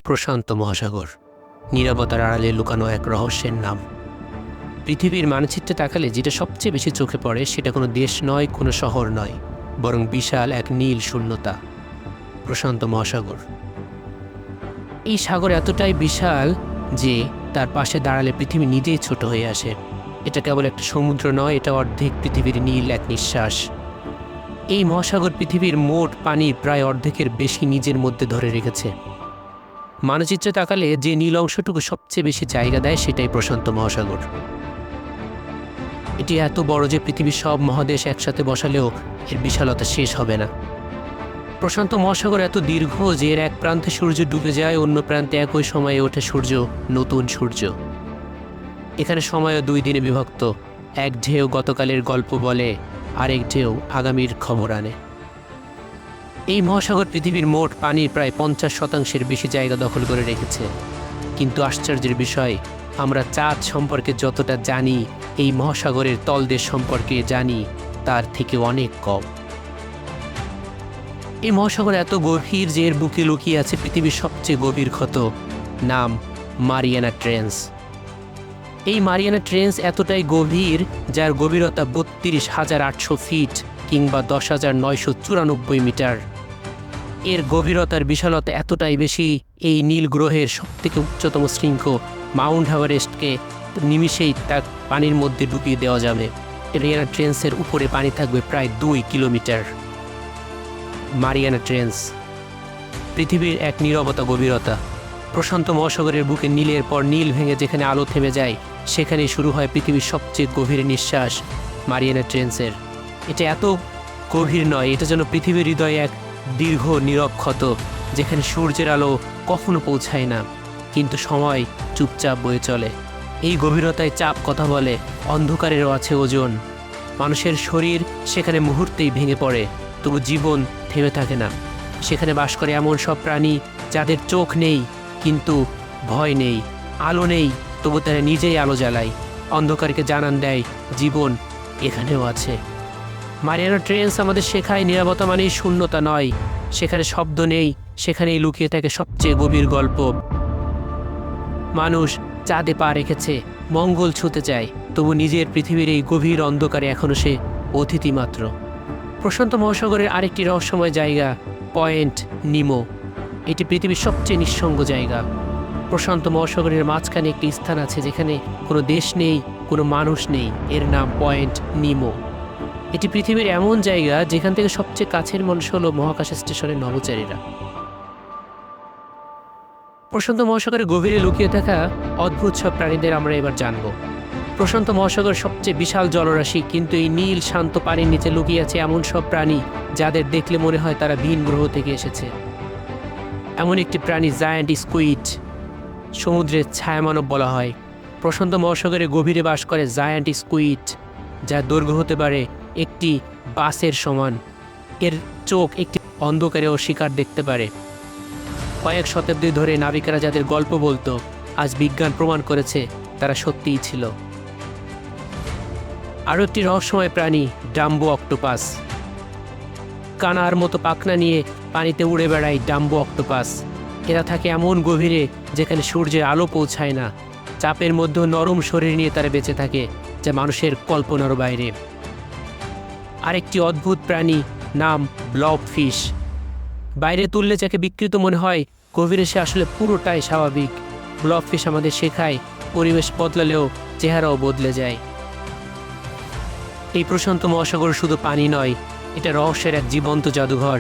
প্রশান্ত মহাসাগর, নীরবতার আড়ালে লুকানো এক রহস্যের নাম। পৃথিবীর মানচিত্রে তাকালে যেটা সবচেয়ে বেশি চোখে পড়ে সেটা কোনো দেশ নয়, কোনো শহর নয়, বরং বিশাল এক নীল শূন্যতা, প্রশান্ত মহাসাগর। এই সাগর এতটাই বিশাল যে তার পাশে দাঁড়ালে পৃথিবী নিজেই ছোট হয়ে আসে। এটা কেবল একটা সমুদ্র নয়, এটা অর্ধেক পৃথিবীর নীল এক নিঃশ্বাস। এই মহাসাগর পৃথিবীর মোট পানির প্রায় অর্ধেকের বেশি নিজের মধ্যে ধরে রেখেছে। মানচিত্রে তাকালে যে নীল অংশটুকু সবচেয়ে বেশি জায়গা দেয় সেটাই প্রশান্ত মহাসাগর। এটি এত বড় যে পৃথিবীর সব মহাদেশ একসাথে বসালেও এর বিশালতা শেষ হবে না। প্রশান্ত মহাসাগর এত দীর্ঘ যে এর এক প্রান্তে সূর্য ডুবে যায়, অন্য প্রান্তে একই সময়ে ওঠে সূর্য, নতুন সূর্য। এখানে সময়ও 2 দিনে বিভক্ত। এক ঢেউ গতকালের গল্প বলে, আরেক ঢেউ আগামীর খবর আনে। এই মহাসাগর পৃথিবীর মোট পানির প্রায় 50% বেশি জায়গা দখল করে রেখেছে। কিন্তু আশ্চর্যের বিষয়, আমরা চাঁদ সম্পর্কে যতটা জানি এই মহাসাগরের তলদেশ সম্পর্কে জানি তার থেকে অনেক কম। এই মহাসাগর এত গভীর যে এর বুকে লুকিয়ে আছে পৃথিবীর সবচেয়ে গভীর ক্ষত, নাম মারিয়ানা ট্রেঞ্চ। এই মারিয়ানা ট্রেঞ্চ এতটাই গভীর যার গভীরতা 32,800 ফিট কিংবা 10,994 মিটার। এর গভীরতার বিশালতা এতটাই বেশি, এই নীল গ্রহের সবথেকে উচ্চতম শৃঙ্গ মাউন্ট এভারেস্টকে নিমিষেই তার পানির মধ্যে ঢুকিয়ে দেওয়া যাবে। মারিয়ানা ট্রেঞ্চের উপরে পানি থাকবে প্রায় 2 কিলোমিটার। মারিয়ানা ট্রেঞ্চ পৃথিবীর এক নীরবতা গভীরতা। প্রশান্ত মহাসাগরের বুকে নীলের পর নীল ভেঙে যেখানে আলো থেমে যায় সেখানেই শুরু হয় পৃথিবীর সবচেয়ে গভীর নিঃশ্বাস, মারিয়ানা ট্রেঞ্চের। এটা এত গভীর নয়, এটা যেন পৃথিবীর হৃদয়ে এক দীর্ঘ নীরব ক্ষত, যেখানে সূর্যের আলো কখনো পৌঁছায় না, কিন্তু সময় চুপচাপ বয়ে চলে। এই গভীরতায় চাপ কথা বলে, অন্ধকারেরও আছে ওজন। মানুষের শরীর সেখানে মুহূর্তেই ভেঙে পড়ে, তবু জীবন থেমে থাকে না। সেখানে বাস করে এমন সব প্রাণী যাদের চোখ নেই কিন্তু ভয় নেই, আলো নেই তবু তারা নিজেই আলো জ্বালায়, অন্ধকারকে জানান দেয় জীবন এখানেও আছে। মারিয়ানা ট্রেঞ্চ আমাদের শেখায় নীরবতা মানেই শূন্যতা নয়, সেখানে শব্দ নেই, সেখানেই লুকিয়ে থাকে সবচেয়ে গভীর গল্প। মানুষ চাঁদে পা রেখেছে, মঙ্গল ছুঁতে চায়, তবু নিজের পৃথিবীর এই গভীর অন্ধকারে এখনও সে অতিথি মাত্র। প্রশান্ত মহাসাগরের আরেকটি রহস্যময় জায়গা পয়েন্ট নিমো। এটি পৃথিবীর সবচেয়ে নিঃসঙ্গ জায়গা। প্রশান্ত মহাসাগরের মাঝখানে একটি স্থান আছে যেখানে কোনো দেশ নেই, কোনো মানুষ নেই, এর নাম পয়েন্ট নিমো। এটি পৃথিবীর এমন জায়গা যেখান থেকে সবচেয়ে কাছের মানুষ হলো মহাকাশ স্টেশনের নভোচারীরা। প্রশান্ত মহাসাগরের গভীরে লুকিয়ে থাকা অদ্ভুত সব প্রাণীদের আমরা এবার জানব। প্রশান্ত মহাসাগর সবচেয়ে বিশাল জলরাশি, কিন্তু এই নীল শান্ত পানির নিচে লুকিয়ে আছে এমন সব প্রাণী যাদের দেখলে মনে হয় তারা ভিন গ্রহ থেকে এসেছে। এমন একটি প্রাণী জায়ান্ট স্কুইড, সমুদ্রের ছায়ামানব বলা হয়। প্রশান্ত মহাসাগরের গভীরে বাস করে জায়ান্ট স্কুইড, যার দৈর্ঘ্য হতে পারে একটি বাসের সমান। এর চোখ একটি অন্ধকারেও শিকার দেখতে পারে। কয়েক শতাব্দী ধরে নাবিকেরা যাদের গল্প বলতো, আজ বিজ্ঞান প্রমাণ করেছে তারা সত্যিই ছিল। আরও একটি রহস্যময় প্রাণী ডাম্বো অক্টোপাস। কানার মতো পাখনা নিয়ে পানিতে উড়ে বেড়ায় ডাম্বো অক্টোপাস। এরা থাকে এমন গভীরে যেখানে সূর্যের আলো পৌঁছায় না। চাপের মধ্যেও নরম শরীর নিয়ে তারা বেঁচে থাকে, যা মানুষের কল্পনার বাইরে। আরেকটি অদ্ভুত প্রাণী নাম ব্লব ফিশ। বাইরে তুললে যাকে বিকৃত মনে হয়, গভীরে সে আসলে পুরোটাই স্বাভাবিক। ব্লব ফিশ আমাদের শেখায় পরিবেশ বদলালেও চেহারাও বদলে যায়। এই প্রশান্ত মহাসাগর শুধু পানি নয়, এটা রহস্যের এক জীবন্ত জাদুঘর,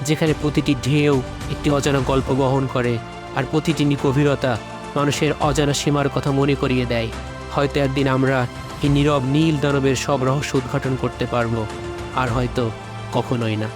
যেখানে প্রতিটি ঢেউ একটি অজানা গল্প বহন করে, আর প্রতিটি গভীরতা মানুষের অজানা সীমার কথা মনে করিয়ে দেয়। হয়তো একদিন আমরা এই নীরব নীল দানবের সব রহস্য উদ্ঘাটন করতে পারবো, আর হয়তো কখনোই না।